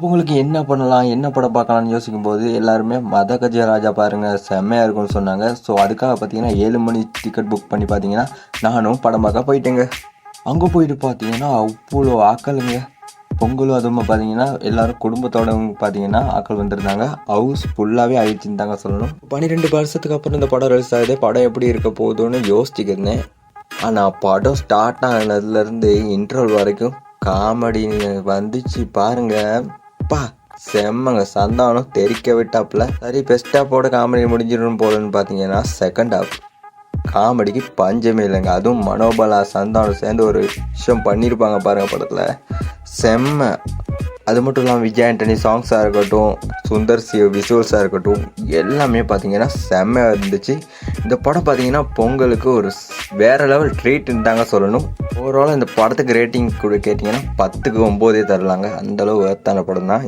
உங்களுக்கு என்ன பண்ணலாம், என்ன படம் பார்க்கலாம்னு யோசிக்கும்போது எல்லாருமே மத கஜராஜா பாருங்க செம்மையாக இருக்கும்னு சொன்னாங்க. ஸோ அதுக்காக பார்த்தீங்கன்னா 7 மணி டிக்கெட் புக் பண்ணி பார்த்தீங்கன்னா நானும் படம் பார்க்க போயிட்டேங்க. அங்கே போயிட்டு பார்த்தீங்கன்னா அவ்வளோ ஆக்களுங்க. பொங்கலும் அதுவும் பார்த்தீங்கன்னா எல்லோரும் குடும்பத்தோட பார்த்தீங்கன்னா ஆக்கள் வந்திருந்தாங்க. ஹவுஸ் ஃபுல்லாகவே ஆயிடுச்சுன்னு தாங்க சொல்லணும். 12 வருஷத்துக்கு அப்புறம் இந்த படம் ரிலீஸ் ஆகுது. படம் எப்படி இருக்க போகுதுன்னு யோசிச்சுக்கிருந்தேன். ஆனால் படம் ஸ்டார்ட் ஆனதுலேருந்து இன்ட்ரோல் வரைக்கும் காமெடி வந்துச்சு பாருங்க. பா செம்மங்க. சந்தானம் தெரிக்க விட்டாப்புல. சரி பெஸ்ட் ஹாஃபோட காமெடி முடிஞ்சிடும் போலன்னு பார்த்தீங்கன்னா செகண்ட் ஹாஃப் காமெடிக்கு பஞ்சமே இல்லைங்க. அதுவும் மனோபலா சந்தானம் சேர்ந்து ஒரு விஷயம் பண்ணியிருப்பாங்க பாருங்கள் படத்தில். செம்ம. அது மட்டும் இல்லாமல் விஜய் ஆண்டனி சாங்ஸாக இருக்கட்டும், சுந்தர் சி விசுவல்ஸாக இருக்கட்டும், எல்லாமே பார்த்தீங்கன்னா செம்மையாக இருந்துச்சு. இந்த படம் பார்த்தீங்கன்னா பொங்கலுக்கு ஒரு வேறு லெவல் ட்ரீட்னு தாங்க சொல்லணும். ஓவரால் இந்த படத்துக்கு ரேட்டிங் கூட கேட்டிங்கன்னா 10க்கு 9 தரலாங்க. அந்தளவு ஒர்த்தான படம் தான்.